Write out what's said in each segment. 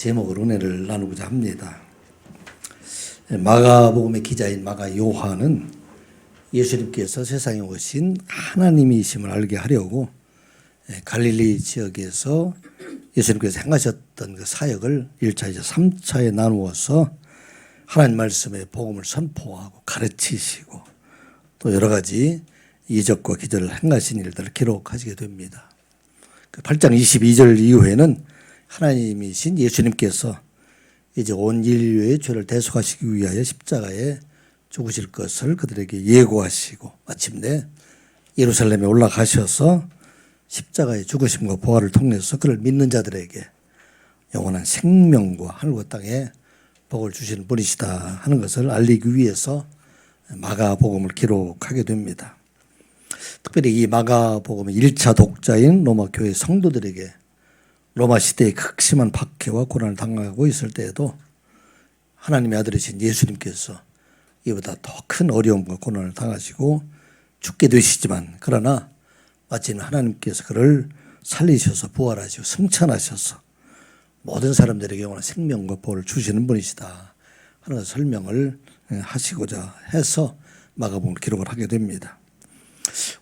제목으로 은혜를 나누고자 합니다. 마가복음의 기자인 마가 요한은 예수님께서 세상에 오신 하나님이심을 알게 하려고 갈릴리 지역에서 예수님께서 행하셨던 그 사역을 1차, 2차, 3차에 나누어서 하나님 말씀의 복음을 선포하고 가르치시고 또 여러 가지 이적과 기적을 행하신 일들을 기록하시게 됩니다. 그 8장 22절 이후에는 하나님이신 예수님께서 이제 온 인류의 죄를 대속하시기 위하여 십자가에 죽으실 것을 그들에게 예고하시고 마침내 예루살렘에 올라가셔서 십자가의 죽으심과 부활을 통해서 그를 믿는 자들에게 영원한 생명과 하늘과 땅에 복을 주시는 분이시다 하는 것을 알리기 위해서 마가복음을 기록하게 됩니다. 특별히 이 마가복음의 1차 독자인 로마 교회 성도들에게 로마 시대의 극심한 박해와 고난을 당하고 있을 때에도 하나님의 아들이신 예수님께서 이보다 더 큰 어려움과 고난을 당하시고 죽게 되시지만 그러나 마침 하나님께서 그를 살리셔서 부활하시고 승천하셔서 모든 사람들에게 영원한 생명과 복을 주시는 분이시다 하는 설명을 하시고자 해서 마가복음을 기록을 하게 됩니다.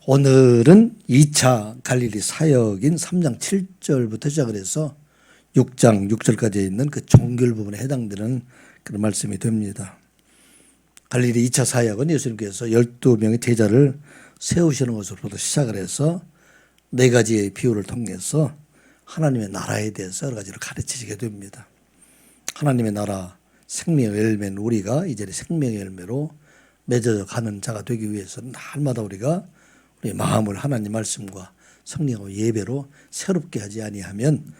오늘은 2차 갈릴리 사역인 3장 7절부터 시작을 해서 6장 6절까지 있는 그 종결 부분에 해당되는 그런 말씀이 됩니다. 갈릴리 2차 사역은 예수님께서 12명의 제자를 세우시는 것으로부터 시작을 해서 4가지의 비유를 통해서 하나님의 나라에 대해서 여러 가지를 가르치시게 됩니다. 하나님의 나라 생명의 열매는 우리가 이 자리에 생명의 열매로 맺어져 가는 자가 되기 위해서는 날마다 우리가 우리 마음을 하나님 말씀과 성령의 예배로 새롭게 하지 아니하면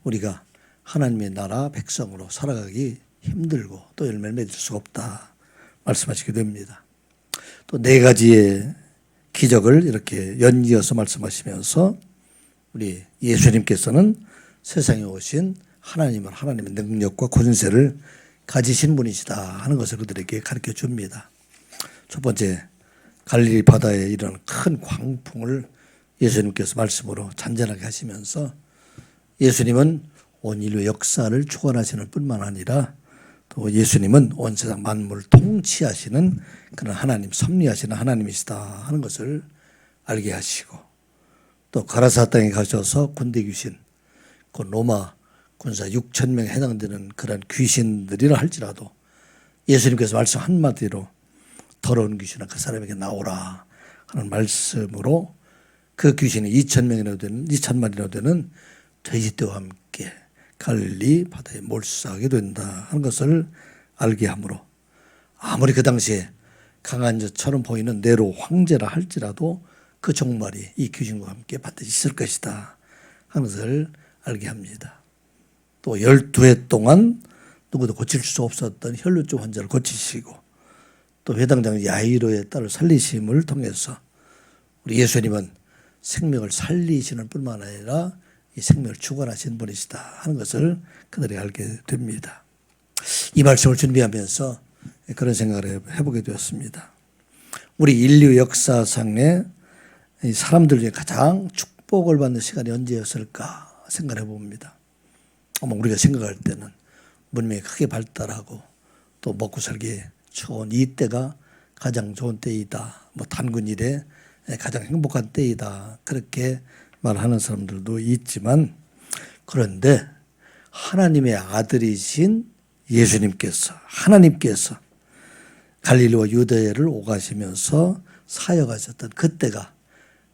우리가 하나님의 나라 백성으로 살아가기 힘들고 또 열매를 맺을 수가 없다 말씀하시게 됩니다. 또 4가지의 기적을 이렇게 연이어서 말씀하시면서 우리 예수님께서는 세상에 오신 하나님의 능력과 권세를 가지신 분이시다 하는 것을 그들에게 가르쳐 줍니다. 첫 번째, 갈릴리 바다에 이런 큰 광풍을 예수님께서 말씀으로 잔잔하게 하시면서 예수님은 온 인류의 역사를 주관하시는 뿐만 아니라 또 예수님은 온 세상 만물을 통치하시는 그런 하나님, 섭리하시는 하나님이시다 하는 것을 알게 하시고 또 가라사 땅에 가셔서 군대 귀신, 그 로마 군사 6,000명에 해당되는 그런 귀신들이라 할지라도 예수님께서 말씀 한마디로 더러운 귀신아 그 사람에게 나오라 하는 말씀으로 그 귀신이 2,000마리나 되는 돼지떼와 함께 갈릴리 바다에 몰수하게 된다 하는 것을 알게 하므로 아무리 그 당시에 강한 자처럼 보이는 네로 황제라 할지라도 그 종말이 이 귀신과 함께 반드시 있을 것이다 하는 것을 알게 합니다. 또 12해 동안 누구도 고칠 수 없었던 혈루증 환자를 고치시고 또 회당장 야이로의 딸을 살리심을 통해서 우리 예수님은 생명을 살리시는 뿐만 아니라 이 생명을 주관하시는 분이시다 하는 것을 그들이 알게 됩니다. 이 말씀을 준비하면서 그런 생각을 해보게 되었습니다. 우리 인류 역사상에 사람들 중에 가장 축복을 받는 시간이 언제였을까 생각해 봅니다. 아마 우리가 생각할 때는 문명이 크게 발달하고 또 먹고 살기에 좋은 이때가 가장 좋은 때이다. 단군 이래 가장 행복한 때이다. 그렇게 말하는 사람들도 있지만 그런데 하나님의 아들이신 예수님께서 하나님께서 갈릴리와 유대를 오가시면서 사역하셨던 그때가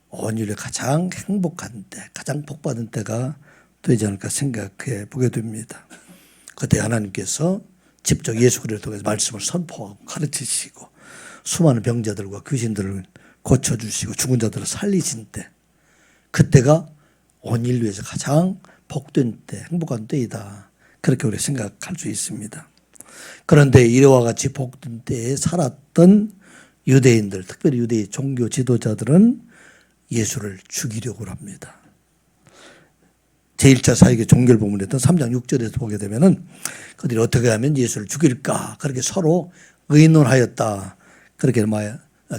온 인류의 가장 행복한 때, 가장 복받은 때가 되지 않을까 생각해 보게 됩니다. 그때 하나님께서 직접 예수 그리스도를 통해서 말씀을 선포하고 가르치시고 수많은 병자들과 귀신들을 고쳐주시고 죽은 자들을 살리신 때 그때가 온 인류에서 가장 복된 때 행복한 때이다 그렇게 우리가 생각할 수 있습니다. 그런데 이와 같이 복된 때에 살았던 유대인들 특별히 유대의 종교 지도자들은 예수를 죽이려고 합니다. 제1차 사역의 종결 부분이었던 3장 6절에서 보게 되면은 그들이 어떻게 하면 예수를 죽일까 그렇게 서로 의논하였다 그렇게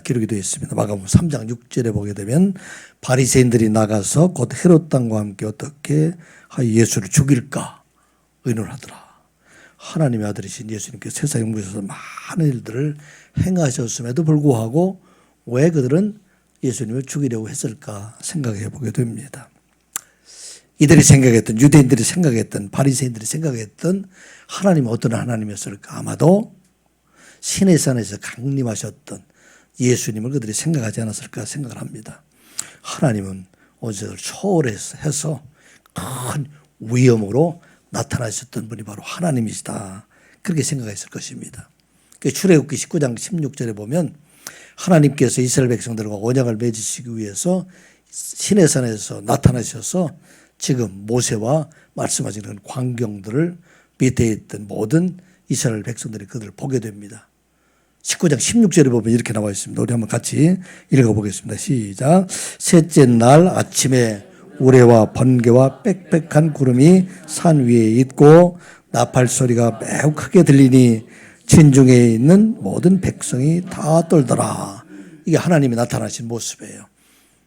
기록이 되어 있습니다. 마가복음 3장 6절에 보게 되면 바리새인들이 나가서 곧 헤롯 왕과 함께 어떻게 예수를 죽일까 의논하더라. 하나님의 아들이신 예수님께서 세상에 오셔서 많은 일들을 행하셨음에도 불구하고 왜 그들은 예수님을 죽이려고 했을까 생각해 보게 됩니다. 이들이 생각했던, 유대인들이 생각했던, 바리새인들이 생각했던 하나님은 어떤 하나님이었을까? 아마도 시내산에서 강림하셨던 예수님을 그들이 생각하지 않았을까 생각을 합니다. 하나님은 원세를 초월해서 큰 위엄으로 나타나셨던 분이 바로 하나님이시다. 그렇게 생각했을 것입니다. 출애굽기 19장 16절에 보면 하나님께서 이스라엘 백성들과 언약을 맺으시기 위해서 시내산에서 나타나셔서 지금 모세와 말씀하시는 광경들을 밑에 있던 모든 이스라엘 백성들이 그들을 보게 됩니다. 19장 16절에 보면 이렇게 나와 있습니다. 우리 한번 같이 읽어보겠습니다. 시작. 셋째 날 아침에 우레와 번개와 빽빽한 구름이 산 위에 있고 나팔 소리가 매우 크게 들리니 진중에 있는 모든 백성이 다 떨더라. 이게 하나님이 나타나신 모습이에요.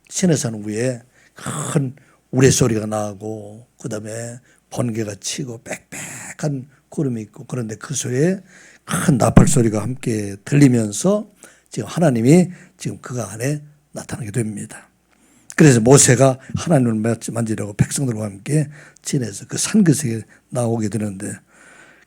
시내산 위에 큰 우레 소리가 나고 그다음에 번개가 치고 빽빽한 구름이 있고 그런데 그 소리에 큰 나팔 소리가 함께 들리면서 지금 하나님이 지금 그 안에 나타나게 됩니다. 그래서 모세가 하나님을 만지려고 백성들과 함께 지내서 그 산기슭에 나오게 되는데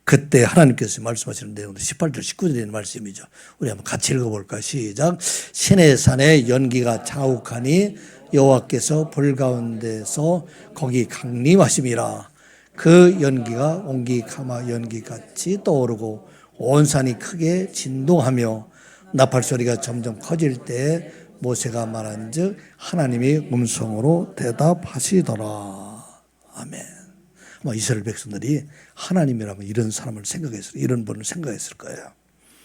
그때 하나님께서 말씀하시는 내용도 18절 19절에 있는 말씀이죠. 우리 한번 같이 읽어볼까? 시작. 시내산에 연기가 자욱하니 여호와께서 불 가운데서 거기 강림하심이라. 그 연기가 옹기 가마 연기같이 떠오르고 온 산이 크게 진동하며 나팔 소리가 점점 커질 때 모세가 말한즉 하나님이 음성으로 대답하시더라. 아멘. 아마 이스라엘 백성들이 하나님이라면 이런 사람을 생각했을, 이런 분을 생각했을 거예요.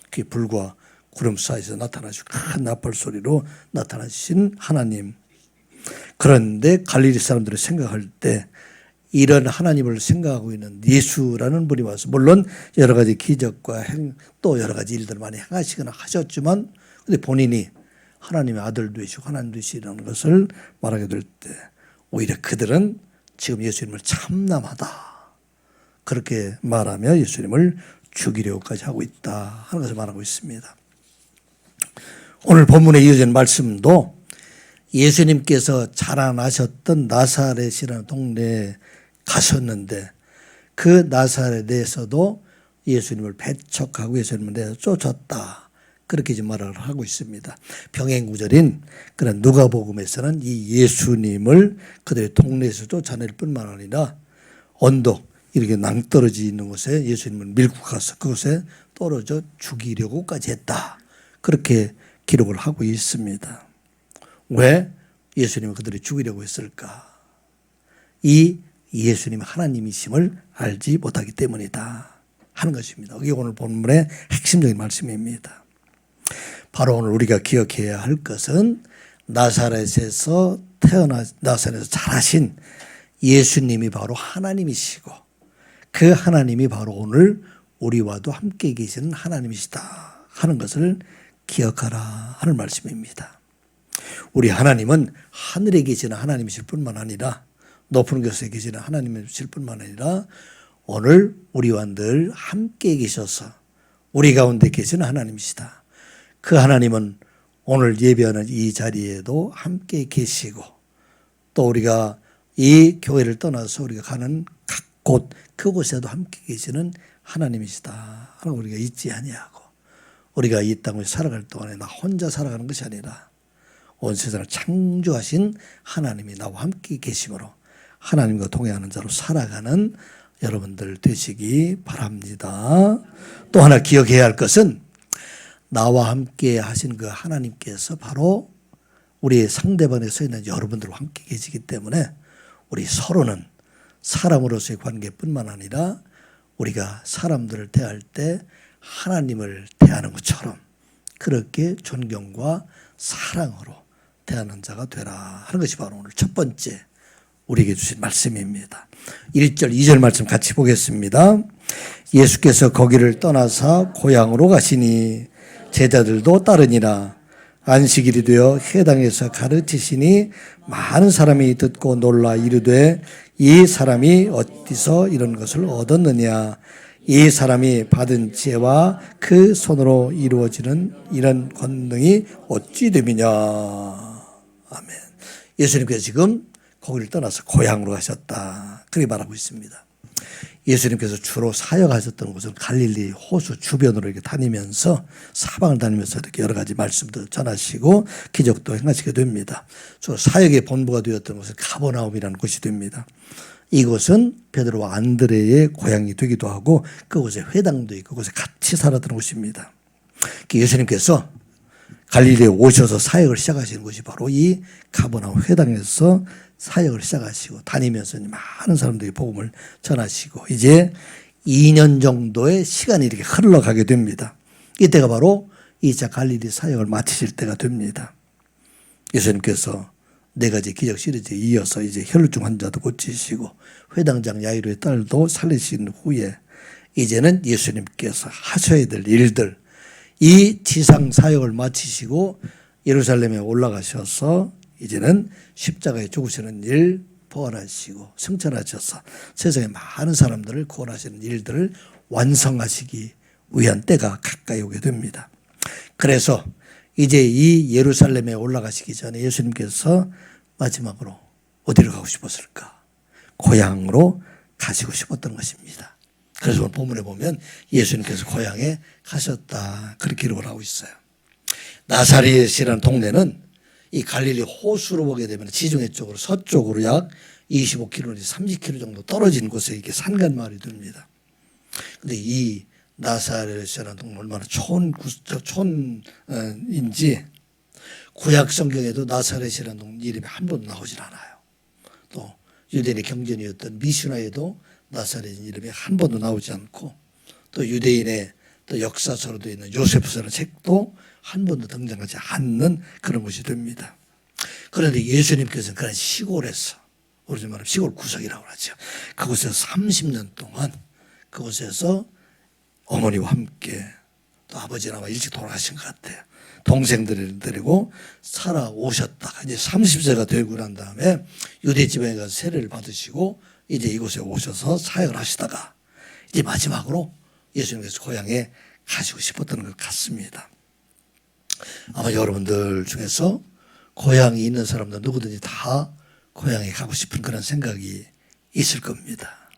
그 불과 구름 사이에서 나타나시고 큰 나팔 소리로 나타나신 하나님. 그런데 갈릴리 사람들이 생각할 때 이런 하나님을 생각하고 있는 예수라는 분이 와서 물론 여러 가지 기적과 또 여러 가지 일들을 많이 행하시거나 하셨지만 근데 본인이 하나님의 아들 되시고 하나님 되시라는 것을 말하게 될 때 오히려 그들은 지금 예수님을 참남하다. 그렇게 말하며 예수님을 죽이려고까지 하고 있다 하는 것을 말하고 있습니다. 오늘 본문에 이어진 말씀도 예수님께서 자라나셨던 나사렛이라는 동네에 가셨는데 그 나사렛에서도 예수님을 배척하고 예수님을 내서 쫓았다. 그렇게 지금 말을 하고 있습니다. 병행구절인 그런 누가복음에서는 이 예수님을 그들의 동네에서 쫓아낼 뿐만 아니라 언덕 이렇게 낭떠러지 있는 곳에 예수님을 밀고 가서 그곳에 떨어져 죽이려고까지 했다. 그렇게 기록을 하고 있습니다. 왜 예수님을 그들이 죽이려고 했을까? 이 예수님이 하나님이심을 알지 못하기 때문이다 하는 것입니다. 이게 오늘 본문의 핵심적인 말씀입니다. 바로 오늘 우리가 기억해야 할 것은 나사렛에서 나사렛에서 자라신 예수님이 바로 하나님이시고 그 하나님이 바로 오늘 우리와도 함께 계시는 하나님이시다 하는 것을 기억하라 하는 말씀입니다. 우리 하나님은 하늘에 계시는 하나님이실 뿐만 아니라 높은 곳에 계시는 하나님이실 뿐만 아니라 오늘 우리와 늘 함께 계셔서 우리 가운데 계시는 하나님이시다. 그 하나님은 오늘 예배하는 이 자리에도 함께 계시고 또 우리가 이 교회를 떠나서 우리가 가는 각 곳 그곳에도 함께 계시는 하나님이시다. 하는 우리가 잊지 아니하고 우리가 이 땅을 살아갈 동안에 나 혼자 살아가는 것이 아니라 온 세상을 창조하신 하나님이 나와 함께 계심으로 하나님과 동행하는 자로 살아가는 여러분들 되시기 바랍니다. 또 하나 기억해야 할 것은 나와 함께 하신 그 하나님께서 바로 우리의 상대방에 서 있는 여러분들과 함께 계시기 때문에 우리 서로는 사람으로서의 관계뿐만 아니라 우리가 사람들을 대할 때 하나님을 대하는 것처럼 그렇게 존경과 사랑으로 대하는 자가 되라 하는 것이 바로 오늘 첫 번째 우리에게 주신 말씀입니다. 1절 2절 말씀 같이 보겠습니다. 예수께서 거기를 떠나사 고향으로 가시니 제자들도 따르니라. 안식일이 되어 회당에서 가르치시니 많은 사람이 듣고 놀라 이르되 이 사람이 어디서 이런 것을 얻었느냐? 이 사람이 받은 지혜와 그 손으로 이루어지는 이런 권능이 어찌 됨이냐? 아멘. 예수님께서 지금 거기를 떠나서 고향으로 가셨다. 그렇게 말하고 있습니다. 예수님께서 주로 사역하셨던 곳은 갈릴리 호수 주변으로 이렇게 다니면서 사방을 다니면서 이렇게 여러 가지 말씀도 전하시고 기적도 행하시게 됩니다. 주로 사역의 본부가 되었던 곳은 가버나움이라는 곳이 됩니다. 이곳은 베드로와 안드레의 고향이 되기도 하고 그곳에 회당도 있고 그곳에 같이 살았던 곳입니다. 예수님께서 갈릴리에 오셔서 사역을 시작하시는 곳이 바로 이 가버나움 회당에서 사역을 시작하시고 다니면서 많은 사람들이 복음을 전하시고 이제 2년 정도의 시간이 이렇게 흘러가게 됩니다. 이때가 바로 2차 갈릴리 사역을 마치실 때가 됩니다. 예수님께서 4가지 기적 시리즈에 이어서 이제 혈루증 환자도 고치시고 회당장 야이로의 딸도 살리신 후에 이제는 예수님께서 하셔야 될 일들, 이 지상 사역을 마치시고 예루살렘에 올라가셔서 이제는 십자가에 죽으시는 일 부활하시고 승천하셔서 세상에 많은 사람들을 구원하시는 일들을 완성하시기 위한 때가 가까이 오게 됩니다. 그래서 이제 이 예루살렘에 올라가시기 전에 예수님께서 마지막으로 어디로 가고 싶었을까? 고향으로 가시고 싶었던 것입니다. 그래서 오늘 본문에 보면 예수님께서 고향에 가셨다. 그렇게 기록을 하고 있어요. 나사렛이라는 동네는 이 갈릴리 호수로 보게 되면 지중해 쪽으로 서쪽으로 약 25km, 30km 정도 떨어진 곳에 이게 산간 마을이 됩니다. 근데 이 나사렛이라는 동네 얼마나 촌인지 구약 성경에도 나사렛이라는 동네 이름이 한 번도 나오질 않아요. 또 유대인의 경전이었던 미슈나에도 나사렛 이름이 한 번도 나오지 않고 또 유대인의 또 역사서로도 있는 요세프서라는 책도 한 번도 등장하지 않는 그런 것이 됩니다. 그런데 예수님께서는 그런 시골에서 우리 좀 말하면 시골 구석이라고 하죠. 그곳에서 30년 동안 그곳에서 어머니와 함께 또 아버지는 아마 일찍 돌아가신 것 같아요. 동생들을 데리고 살아오셨다가 이제 30세가 되고 난 다음에 유대 지방에 가서 세례를 받으시고 이제 이곳에 오셔서 사역을 하시다가 이제 마지막으로 예수님께서 고향에 가시고 싶었던 것 같습니다. 아마 여러분들 중에서 고향이 있는 사람들 누구든지 다 고향에 가고 싶은 그런 생각이 있을 겁니다.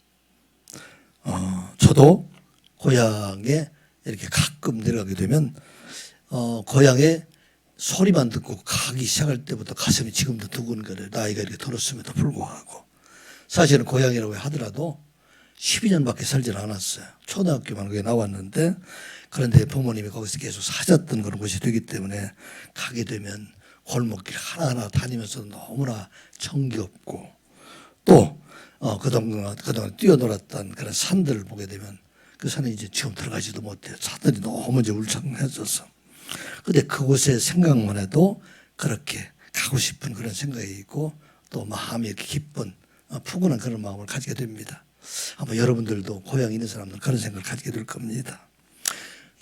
저도 고향에 이렇게 가끔 내려가게 되면 고향에 소리만 듣고 가기 시작할 때부터 가슴이 지금도 두근거려요. 나이가 이렇게 들었음에도 불구하고. 사실은 고향이라고 하더라도 12년밖에 살질 않았어요. 초등학교만 거기 나왔는데 그런데 부모님이 거기서 계속 사셨던 그런 곳이 되기 때문에 가게 되면 골목길 하나하나 다니면서 너무나 정겹고 또 그동안 뛰어놀았던 그런 산들을 보게 되면 그 산에 이제 지금 들어가지도 못해요. 산들이 너무 이제 울창해져서. 근데 그곳의 생각만 해도 그렇게 가고 싶은 그런 생각이 있고 또 마음이 이렇게 기쁜 푸근한 그런 마음을 가지게 됩니다. 아마 여러분들도 고향에 있는 사람들은 그런 생각을 가지게 될 겁니다.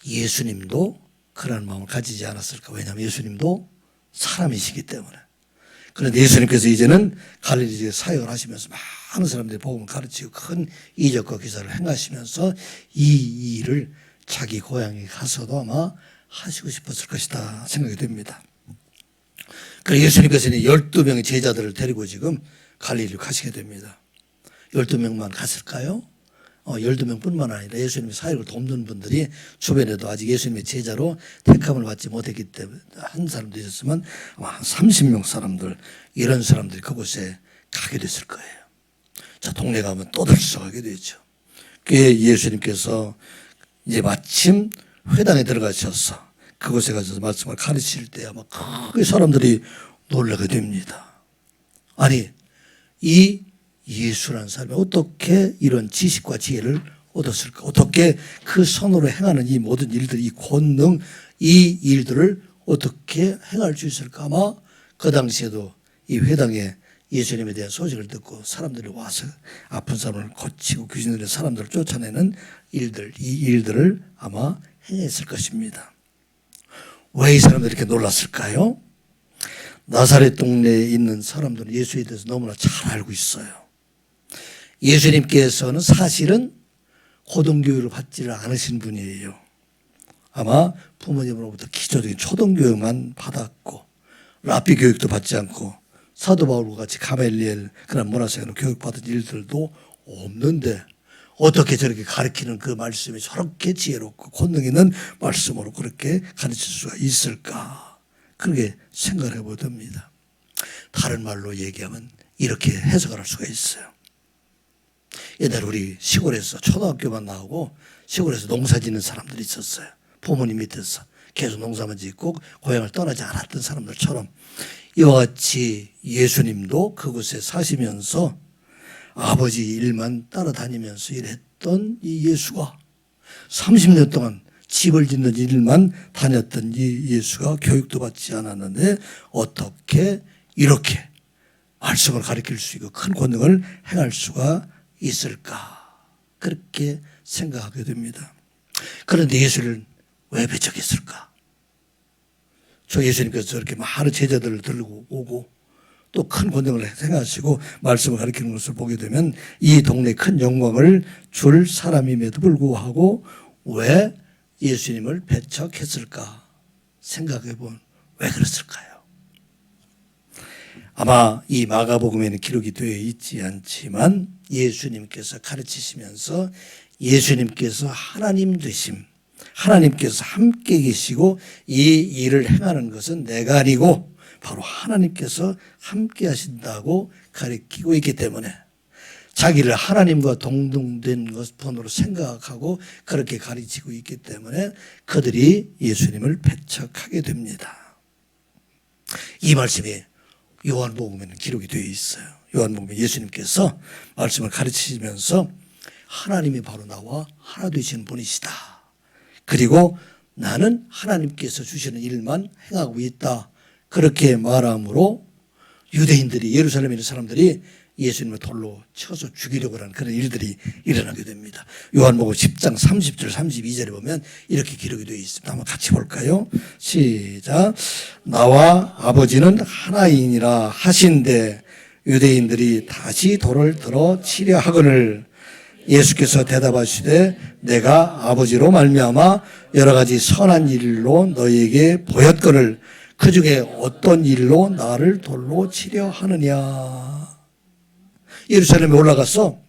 예수님도 그런 마음을 가지지 않았을까? 왜냐하면 예수님도 사람이시기 때문에. 그런데 예수님께서 이제는 갈릴리에 사역을 하시면서 많은 사람들이 복음을 가르치고 큰 이적과 기사를 행하시면서 이 일을 자기 고향에 가서도 아마 하시고 싶었을 것이다 생각이 됩니다. 그래서 예수님께서는 12명의 제자들을 데리고 지금 갈릴리로 가시게 됩니다. 12명만 갔을까요? 12명뿐만 아니라 예수님의 사역을 돕는 분들이 주변에도 아직 예수님의 제자로 택함을 받지 못했기 때문에 한 사람도 있었으면 아마 한 30명 사람들 이런 사람들이 그곳에 가게 됐을 거예요. 자, 동네 가면 떠들썩하게 되죠. 그게 예수님께서 이제 마침 회당에 들어가셔서 그곳에 가셔서 말씀을 가르칠 때 아마 크게 사람들이 놀라게 됩니다. 아니 이 예수라는 사람이 어떻게 이런 지식과 지혜를 얻었을까? 어떻게 그 손으로 행하는 이 모든 일들, 이 권능, 이 일들을 어떻게 행할 수 있을까? 아마 그 당시에도 이 회당에 예수님에 대한 소식을 듣고 사람들이 와서 아픈 사람을 고치고 귀신들의 사람들을 쫓아내는 일들, 이 일들을 아마 행했을 것입니다. 왜 이 사람들이 이렇게 놀랐을까요? 나사렛 동네에 있는 사람들은 예수에 대해서 너무나 잘 알고 있어요. 예수님께서는 사실은 고등교육을 받지를 않으신 분이에요. 아마 부모님으로부터 기초적인 초등교육만 받았고 랍비 교육도 받지 않고 사도 바울과 같이 가멜리엘 그런 문화생활로 교육받은 일들도 없는데 어떻게 저렇게 가르치는 그 말씀이 저렇게 지혜롭고 권능 있는 말씀으로 그렇게 가르칠 수가 있을까? 그렇게 생각을 해보게 됩니다. 다른 말로 얘기하면 이렇게 해석을 할 수가 있어요. 옛날에 우리 시골에서 초등학교만 나오고 시골에서 농사 짓는 사람들이 있었어요. 부모님 밑에서 계속 농사만 짓고 고향을 떠나지 않았던 사람들처럼 이와 같이 예수님도 그곳에 사시면서 아버지 일만 따라다니면서 일했던 이 예수가 30년 동안 집을 짓는 일만 다녔던 이 예수가 교육도 받지 않았는데 어떻게 이렇게 말씀을 가르칠 수 있고 큰 권능을 행할 수가 있을까? 그렇게 생각하게 됩니다. 그런데 예수를 왜 배척했을까? 저 예수님께서 저렇게 많은 제자들을 들고 오고 또 큰 권능을 행하시고 말씀을 가르치는 것을 보게 되면 이 동네에 큰 영광을 줄 사람임에도 불구하고 왜 예수님을 배척했을까? 생각해 보면 왜 그랬을까요? 아마 이 마가복음에는 기록이 되어 있지 않지만 예수님께서 가르치시면서 예수님께서 하나님 되심, 하나님께서 함께 계시고 이 일을 행하는 것은 내가 아니고 바로 하나님께서 함께 하신다고 가르치고 있기 때문에 자기를 하나님과 동등된 것으로 생각하고 그렇게 가르치고 있기 때문에 그들이 예수님을 배척하게 됩니다. 이 말씀이 요한복음에는 기록이 되어 있어요. 요한복음에 예수님께서 말씀을 가르치시면서 하나님이 바로 나와 하나 되시는 분이시다. 그리고 나는 하나님께서 주시는 일만 행하고 있다. 그렇게 말함으로 유대인들이 예루살렘에 있는 사람들이 예수님을 돌로 쳐서 죽이려고 하는 그런 일들이 일어나게 됩니다. 요한복음 10장 30절 32절에 보면 이렇게 기록이 되어 있습니다. 한번 같이 볼까요? 시작. 나와 아버지는 하나이니라 하신대 유대인들이 다시 돌을 들어 치려 하거늘 예수께서 대답하시되 내가 아버지로 말미암아 여러 가지 선한 일로 너희에게 보였거늘 그 중에 어떤 일로 나를 돌로 치려 하느냐. 예루살렘에 올라가서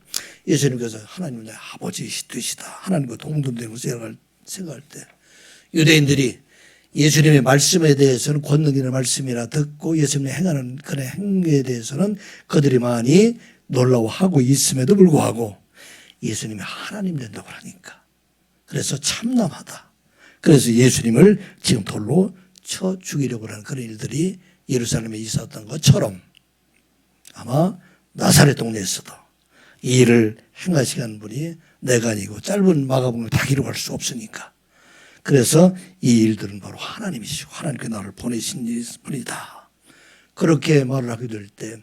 예수님께서 하나님은 내 아버지 되시다. 하나님과 동등된 것을 생각할 때 유대인들이 예수님의 말씀에 대해서는 권능 있는 말씀이라 듣고 예수님이 행하는 그런 행위에 대해서는 그들이 많이 놀라워하고 있음에도 불구하고 예수님이 하나님 된다고 하니까 그래서 참남하다. 그래서 예수님을 지금 돌로 쳐 죽이려고 하는 그런 일들이 예루살렘에 있었던 것처럼 아마 나사렛 동네에서도 이 일을 행하시게 하는 분이 내가 아니고 짧은 마가복음을 다 기록할 수 없으니까 그래서 이 일들은 바로 하나님이시고 하나님께 나를 보내신 분이다. 그렇게 말을 하게 될 때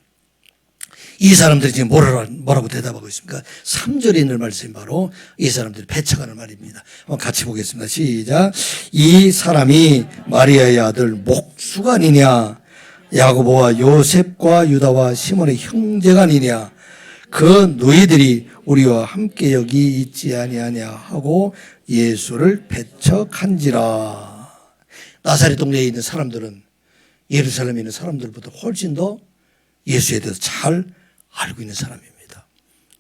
이 사람들이 지금 뭐라고 대답하고 있습니까? 3절에 있는 말씀이 바로 이 사람들이 배척하는 말입니다. 한번 같이 보겠습니다. 시작. 이 사람이 마리아의 아들 목수가 아니냐? 야고보와 요셉과 유다와 시몬의 형제가 아니냐? 그 너희들이 우리와 함께 여기 있지 아니하냐 하고 예수를 배척한지라. 나사렛 동네에 있는 사람들은 예루살렘에 있는 사람들보다 훨씬 더 예수에 대해서 잘 알고 있는 사람입니다.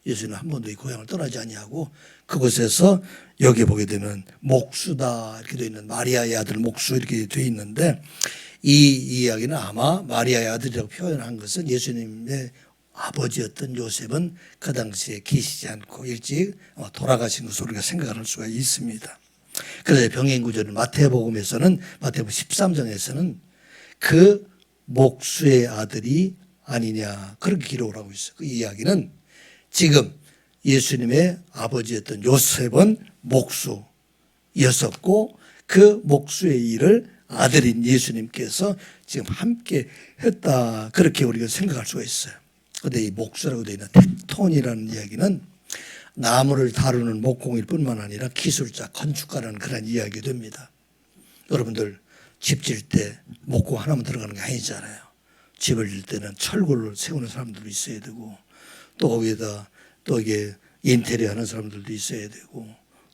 예수는 한 번도 이 고향을 떠나지 아니하고 그곳에서 여기 보게 되면 목수다 이렇게 되어 있는 마리아의 아들 목수 이렇게 되어 있는데 이 이야기는 아마 마리아의 아들이라고 표현한 것은 예수님의 아버지였던 요셉은 그 당시에 계시지 않고 일찍 돌아가신 것으로 우리가 생각을 할 수가 있습니다. 그래서 병행 구절은 마태복음에서는 마태복음 13장에서는 그 목수의 아들이 아니냐 그렇게 기록을 하고 있어요. 그 이야기는 지금 예수님의 아버지였던 요셉은 목수였었고 그 목수의 일을 아들인 예수님께서 지금 함께 했다 그렇게 우리가 생각할 수가 있어요. 그런데 이 목수라고 되어 있는 텍톤이라는 이야기는 나무를 다루는 목공일 뿐만 아니라 기술자, 건축가라는 그런 이야기가 됩니다. 여러분들 집 질 때 목공 하나만 들어가는 게 아니잖아요. 집을 질 때는 철골을 세우는 사람들도 있어야 되고 또 거기에다 또 이게 인테리어 하는 사람들도 있어야 되고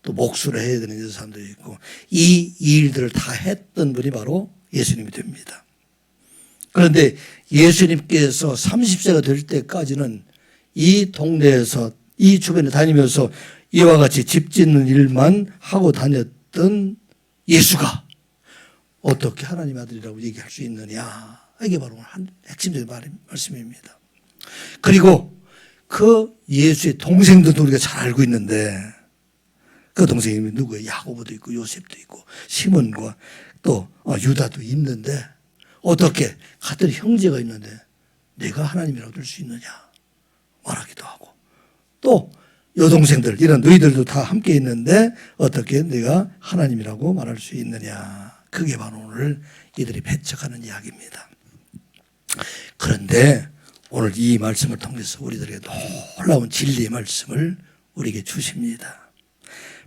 또 목수를 해야 되는 사람도 있고 이 일들을 다 했던 분이 바로 예수님이 됩니다. 그런데 예수님께서 30세가 될 때까지는 이 동네에서 이 주변에 다니면서 이와 같이 집 짓는 일만 하고 다녔던 예수가 어떻게 하나님의 아들이라고 얘기할 수 있느냐. 이게 바로 핵심적인 말씀입니다. 그리고 그 예수의 동생들도 우리가 잘 알고 있는데 그 동생이 누구예요? 야고보도 있고 요셉도 있고 시몬과 또 유다도 있는데 어떻게 같은 형제가 있는데 내가 하나님이라고 될 수 있느냐 말하기도 하고 또 여동생들 이런 너희들도 다 함께 있는데 어떻게 내가 하나님이라고 말할 수 있느냐. 그게 바로 오늘 이들이 배척하는 이야기입니다. 그런데 오늘 이 말씀을 통해서 우리들에게 놀라운 진리의 말씀을 우리에게 주십니다.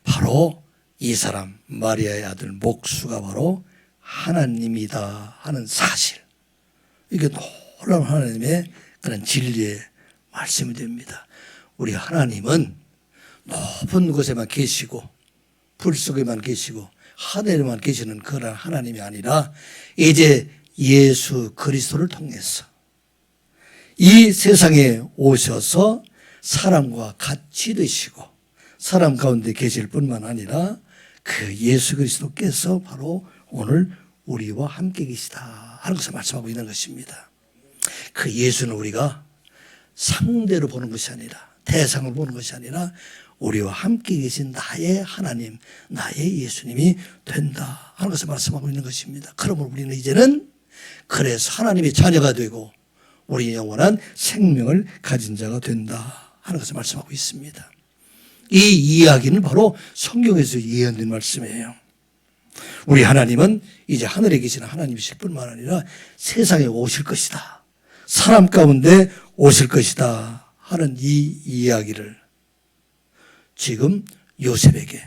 바로 이 사람 마리아의 아들 목수가 바로 하나님이다 하는 사실, 이게 놀라운 하나님의 그런 진리의 말씀이 됩니다. 우리 하나님은 높은 곳에만 계시고 불 속에만 계시고 하늘에만 계시는 그런 하나님이 아니라 이제 예수 그리스도를 통해서 이 세상에 오셔서 사람과 같이 되시고 사람 가운데 계실 뿐만 아니라 그 예수 그리스도께서 바로 오늘 우리와 함께 계시다 하는 것을 말씀하고 있는 것입니다. 그 예수는 우리가 상대로 보는 것이 아니라 대상을 보는 것이 아니라 우리와 함께 계신 나의 하나님, 나의 예수님이 된다 하는 것을 말씀하고 있는 것입니다. 그러므로 우리는 이제는 그래서 하나님의 자녀가 되고 우리 영원한 생명을 가진 자가 된다 하는 것을 말씀하고 있습니다. 이 이야기는 바로 성경에서 예언된 말씀이에요. 우리 하나님은 이제 하늘에 계시는 하나님이실 뿐만 아니라 세상에 오실 것이다. 사람 가운데 오실 것이다 하는 이 이야기를 지금 요셉에게,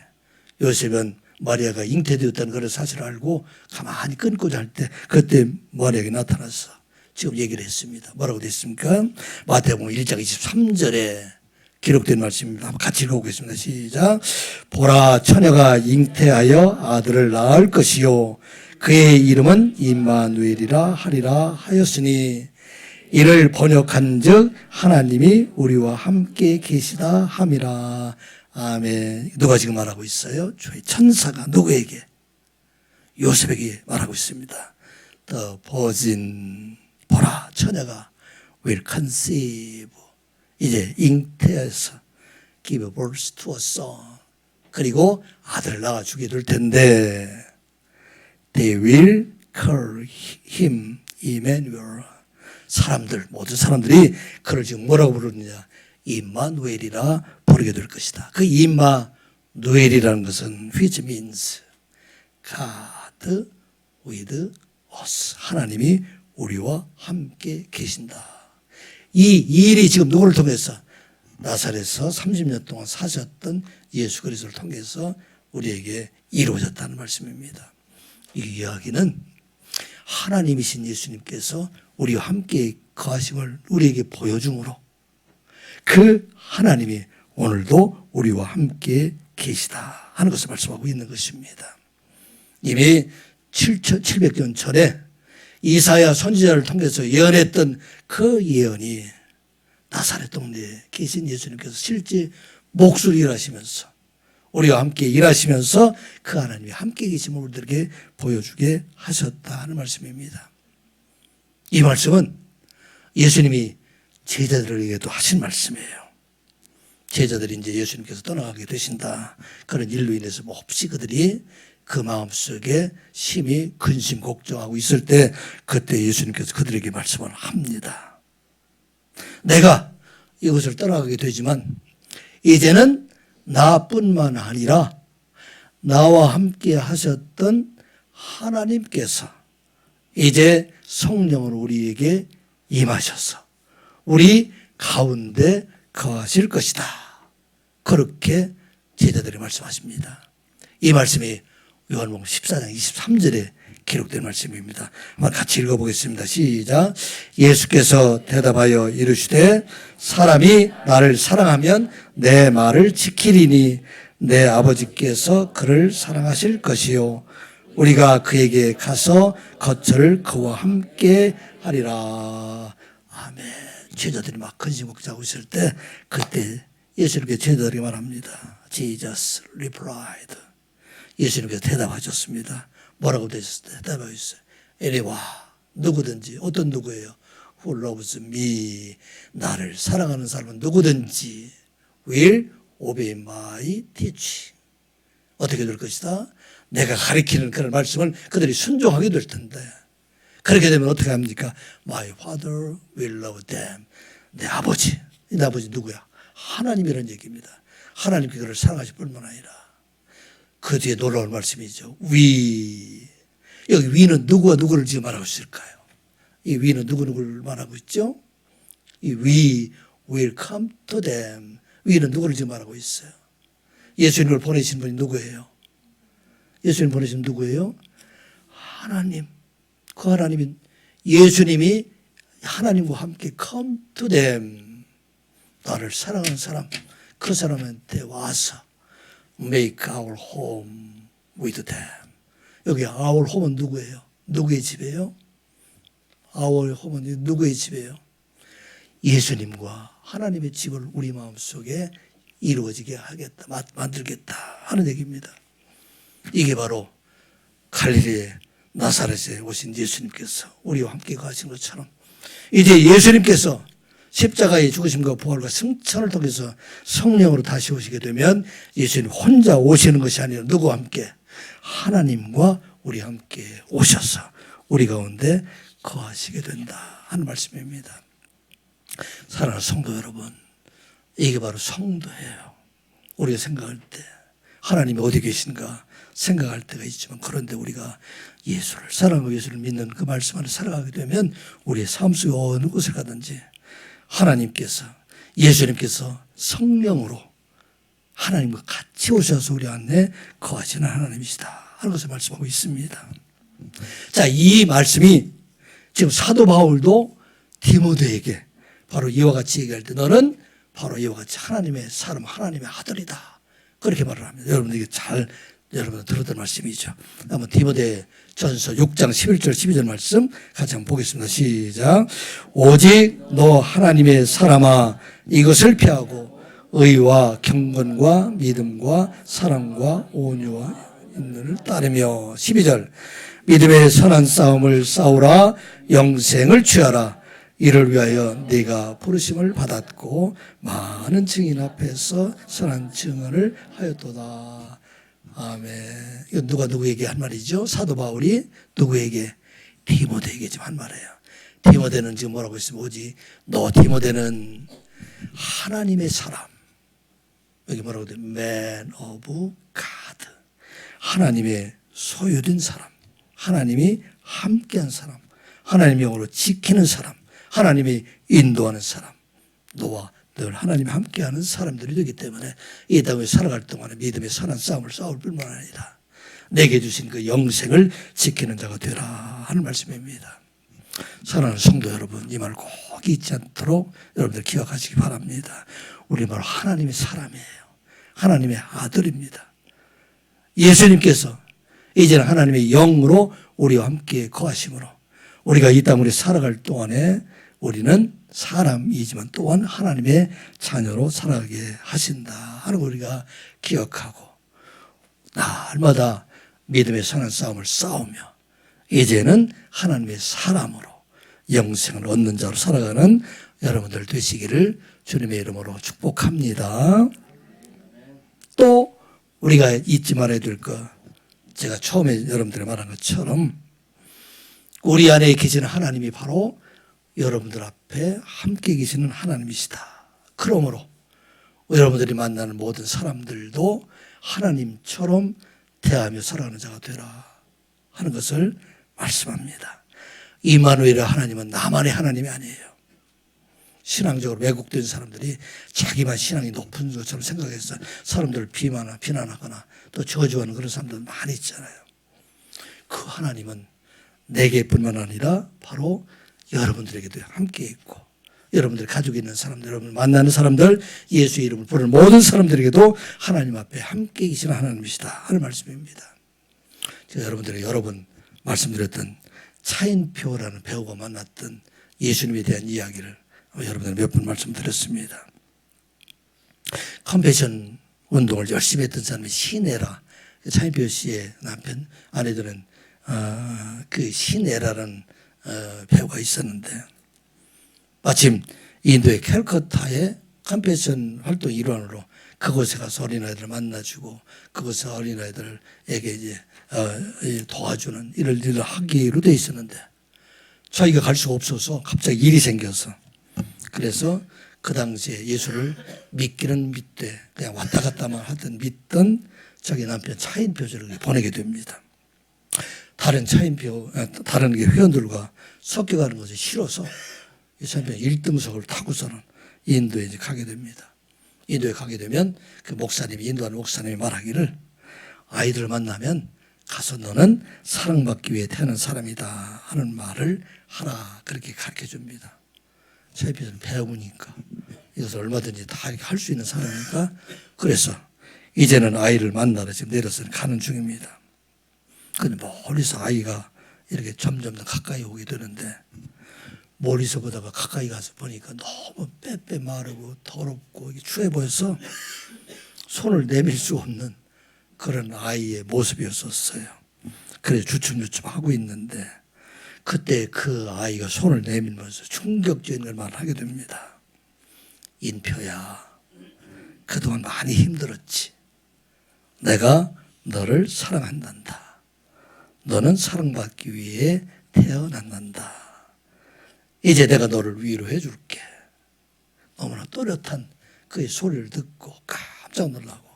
요셉은 마리아가 잉태되었다는 그런 사실을 알고 가만히 끊고자 할 때 그때 마리아에게 나타나서 지금 얘기를 했습니다. 뭐라고 됐습니까? 마태복음 1장 23절에 기록된 말씀입니다. 한번 같이 읽어보겠습니다. 시작. 보라, 처녀가 잉태하여 아들을 낳을 것이요 그의 이름은 임마누엘이라 하리라 하였으니 이를 번역한즉 하나님이 우리와 함께 계시다 함이라. 아멘. 누가 지금 말하고 있어요? 주의 천사가 누구에게? 요셉에게 말하고 있습니다. The virgin, 보라, 처녀가 will conceive, 이제 잉태해서 give birth to a son, 그리고 아들을 낳아주게 될 텐데 they will call him Emmanuel. 사람들, 모든 사람들이 그를 지금 뭐라고 부르느냐? 임마누엘이라 부르게 될 것이다. 그 임마누엘이라는 것은 which means God with us. 하나님이 우리와 함께 계신다. 이 일이 지금 누구를 통해서? 나사렛에서 30년 동안 사셨던 예수 그리스도를 통해서 우리에게 이루어졌다는 말씀입니다. 이 이야기는 하나님이신 예수님께서 우리와 함께 거하심을 우리에게 보여줌으로 그 하나님이 오늘도 우리와 함께 계시다 하는 것을 말씀하고 있는 것입니다. 이미 700년 전에 이사야 선지자를 통해서 예언했던 그 예언이 나사렛 동네에 계신 예수님께서 실제 몫을 일하시면서 우리와 함께 일하시면서 그 하나님이 함께 계심을 우리들에게 보여주게 하셨다 하는 말씀입니다. 이 말씀은 예수님이 제자들에게도 하신 말씀이에요. 제자들이 이제 예수님께서 떠나가게 되신다. 그런 일로 인해서 몹시 그들이 그 마음속에 심히 근심 걱정하고 있을 때 그때 예수님께서 그들에게 말씀을 합니다. 내가 이곳을 떠나가게 되지만 이제는 나뿐만 아니라 나와 함께 하셨던 하나님께서 이제 성령으로 우리에게 임하셔서 우리 가운데 거하실 것이다. 그렇게 제자들이 말씀하십니다. 이 말씀이 요한복음 14장 23절에 기록된 말씀입니다. 한번 같이 읽어보겠습니다. 시작. 예수께서 대답하여 이르시되 사람이 나를 사랑하면 내 말을 지키리니 내 아버지께서 그를 사랑하실 것이요 우리가 그에게 가서 거처를 그와 함께 하리라. 아멘. 제자들이 막 근심걱정하고 있을 때 그때 예수님께 제자들이 말합니다. Jesus replied. 예수님께서 대답하셨습니다. 뭐라고 대답하셨어요? 이리 와. 누구든지 어떤 누구예요? Who loves me. 나를 사랑하는 사람은 누구든지 will obey my teaching. 어떻게 될 것이다? 내가 가리키는 그런 말씀을 그들이 순종하게 될 텐데 그렇게 되면 어떻게 합니까? My father will love them. 내 아버지. 내 아버지 누구야? 하나님이라는 얘기입니다. 하나님께 그를 사랑하실 뿐만 아니라 그 뒤에 놀라운 말씀이죠. We. 여기 we는 누구와 누구를 지금 말하고 있을까요? 이 we는 누구를 말하고 있죠? 이 we will come to them. we는 누구를 지금 말하고 있어요? 예수님을 보내신 분이 누구예요? 예수님 보내신 누구예요? 하나님. 그 하나님이 예수님이 하나님과 함께 come to them. 나를 사랑하는 사람, 그 사람한테 와서 make our home with them. 여기 our home은 누구예요? 누구의 집이에요? our home은 누구의 집이에요? 예수님과 하나님의 집을 우리 마음속에 이루어지게 하겠다, 만들겠다 하는 얘기입니다. 이게 바로 갈릴리의 나사렛에 오신 예수님께서 우리와 함께 가신 것처럼 이제 예수님께서 십자가의 죽으심과 부활과 승천을 통해서 성령으로 다시 오시게 되면 예수님 혼자 오시는 것이 아니라 누구와 함께? 하나님과 우리 함께 오셔서 우리 가운데 거하시게 된다 하는 말씀입니다. 사랑하는 성도 여러분, 이게 바로 성도예요. 우리가 생각할 때 하나님이 어디 계신가 생각할 때가 있지만 그런데 우리가 예수를 사랑하고 예수를 믿는 그 말씀 안에 살아가게 되면 우리의 삶 속에 어느 곳을 가든지 하나님께서 예수님께서 성령으로 하나님과 같이 오셔서 우리 안에 거하시는 하나님이시다 하는 것을 말씀하고 있습니다. 자, 이 말씀이 지금 사도 바울도 디모데에게 바로 이와 같이 얘기할 때 너는 바로 이와 같이 하나님의 사람, 하나님의 아들이다 그렇게 말을 합니다. 여러분 이게 잘 여러분 들었던 말씀이죠. 한번 디모데 전서 6장 11절 12절 말씀 같이 한번 보겠습니다. 시작. 오직 너 하나님의 사람아 이것을 피하고 의와 경건과 믿음과 사랑과 온유와 인내를 따르며 12절 믿음의 선한 싸움을 싸우라 영생을 취하라 이를 위하여 네가 부르심을 받았고 많은 증인 앞에서 선한 증언을 하였도다. 아멘. 이거 누가 누구에게 한 말이죠? 사도 바울이 누구에게? 디모데에게 지금 한 말이에요. 디모데는 지금 뭐라고 했으면 오지? 너 디모데는 하나님의 사람. 여기 뭐라고 돼? Man of God. 하나님의 소유된 사람. 하나님이 함께한 사람. 하나님의 영으로 지키는 사람. 하나님이 인도하는 사람. 너와 늘 하나님이 함께하는 사람들이 되기 때문에 이 땅에 살아갈 동안에 믿음의 선한 싸움을 싸울 뿐만 아니라 내게 주신 그 영생을 지키는 자가 되라 하는 말씀입니다. 사랑하는 성도 여러분, 이 말 꼭 잊지 않도록 여러분들 기억하시기 바랍니다. 우리 바로 하나님의 사람이에요. 하나님의 아들입니다. 예수님께서 이제는 하나님의 영으로 우리와 함께 거하심으로 우리가 이 땅을 살아갈 동안에 우리는 사람이지만 또한 하나님의 자녀로 살아가게 하신다 하는 걸 우리가 기억하고 날마다 믿음의 선한 싸움을 싸우며 이제는 하나님의 사람으로 영생을 얻는 자로 살아가는 여러분들 되시기를 주님의 이름으로 축복합니다. 또 우리가 잊지 말아야 될 것, 제가 처음에 여러분들이 말한 것처럼 우리 안에 계시는 하나님이 바로 여러분들 앞에 함께 계시는 하나님이시다. 그러므로 여러분들이 만나는 모든 사람들도 하나님처럼 대하며 살아가는 자가 되라 하는 것을 말씀합니다. 이마누엘의 하나님은 나만의 하나님이 아니에요. 신앙적으로 왜곡된 사람들이 자기만 신앙이 높은 것처럼 생각해서 사람들을 비난하거나 또 저주하는 그런 사람들 많이 있잖아요. 그 하나님은 내게뿐만 아니라 바로 여러분들에게도 함께 있고 여러분들 가족에 있는 사람들, 여러분 만나는 사람들, 예수의 이름을 부르는 모든 사람들에게도 하나님 앞에 함께 계시는 하나님이시다 하는 말씀입니다. 제가 여러분들에게 여러 번 말씀드렸던 차인표라는 배우가 만났던 예수님에 대한 이야기를 여러분들 몇 번 말씀드렸습니다. 컴패션 운동을 열심히 했던 사람이 시네라, 차인표 씨의 남편 아내들은 그 시네라라는 배우가 있었는데 마침 인도의 캘커타의 컴패션 활동 일환으로 그곳에 가서 어린아이들을 만나주고 그곳에 어린아이들에게 이제 도와주는 이런 일을 하기로 돼 있었는데 자기가 갈 수가 없어서 갑자기 일이 생겨서 그래서 그 당시에 예수를 믿기는 믿되 그냥 왔다 갔다만 하던 믿던 자기 남편 차인표를 보내게 됩니다. 다른 회원들과 섞여가는 것이 싫어서 이 차인표는 1등석을 타고서는 인도에 이제 가게 됩니다. 인도에 가게 되면 그 목사님이 인도하는 목사님이 말하기를 아이들을 만나면 가서 너는 사랑받기 위해 태어난 사람이다 하는 말을 하라 그렇게 가르쳐 줍니다. 차인표는 배우니까 이것을 얼마든지 다 할 수 있는 사람이니까 그래서 이제는 아이를 만나러 지금 내려서 가는 중입니다. 그런데 멀리서 아이가 이렇게 점점 더 가까이 오게 되는데 멀리서 보다가 가까이 가서 보니까 너무 빼빼 마르고 더럽고 추해 보여서 손을 내밀 수 없는 그런 아이의 모습이었었어요. 그래서 주춤주춤 하고 있는데 그때 그 아이가 손을 내밀면서 충격적인 걸 말하게 됩니다. 인표야, 그동안 많이 힘들었지. 내가 너를 사랑한단다. 너는 사랑받기 위해 태어난단다. 이제 내가 너를 위로해 줄게. 너무나 또렷한 그의 소리를 듣고 깜짝 놀라고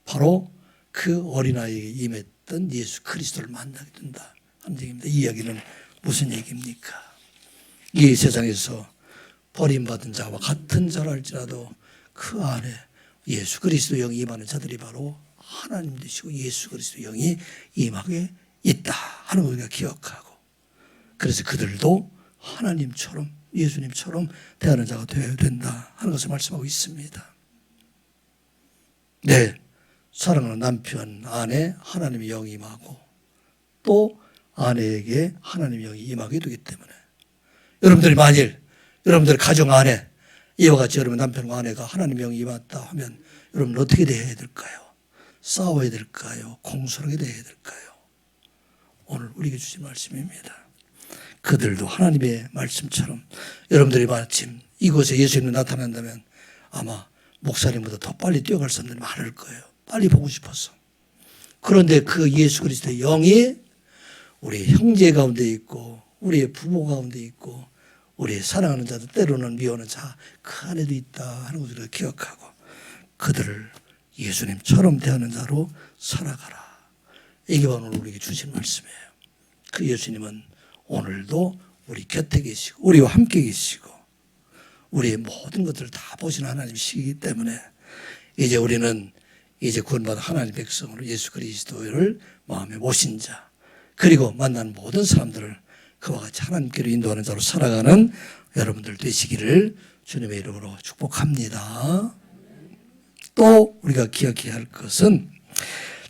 바로 그 어린아이에게 임했던 예수 그리스도를 만나게 된다 하는 얘기입니다. 이 이야기는 무슨 얘기입니까? 이 세상에서 버림받은 자와 같은 자랄지라도 그 안에 예수 그리스도 영이 임하는 자들이 바로 하나님 되시고 예수 그리스도 영이 임하게 있다 하는 걸 우리가 기억하고 그래서 그들도 하나님처럼 예수님처럼 대하는 자가 되어야 된다 하는 것을 말씀하고 있습니다. 네, 사랑하는 남편, 아내 하나님의 영이 임하고 또 아내에게 하나님의 영이 임하게 되기 때문에 여러분들이 만일 여러분들 가정 안에 이와 같이 여러분 남편과 아내가 하나님의 영이 임했다 하면 여러분 어떻게 대해야 될까요? 싸워야 될까요? 공손하게 대해야 될까요? 오늘 우리에게 주신 말씀입니다. 그들도 하나님의 말씀처럼 여러분들이 마침 이곳에 예수님이 나타난다면 아마 목사님보다 더 빨리 뛰어갈 사람들이 많을 거예요. 빨리 보고 싶어서. 그런데 그 예수 그리스도의 영이 우리 형제 가운데 있고 우리의 부모 가운데 있고 우리의 사랑하는 자들 때로는 미워하는 자 그 안에도 있다 하는 것을 기억하고 그들을 예수님처럼 대하는 자로 살아가라. 이게 바로 오늘 우리에게 주신 말씀이에요. 그 예수님은 오늘도 우리 곁에 계시고 우리와 함께 계시고 우리의 모든 것들을 다 보시는 하나님이시기 때문에 이제 우리는 이제 구원받은 하나님 백성으로 예수 그리스도를 마음에 모신 자 그리고 만나는 모든 사람들을 그와 같이 하나님께로 인도하는 자로 살아가는 여러분들 되시기를 주님의 이름으로 축복합니다. 또 우리가 기억해야 할 것은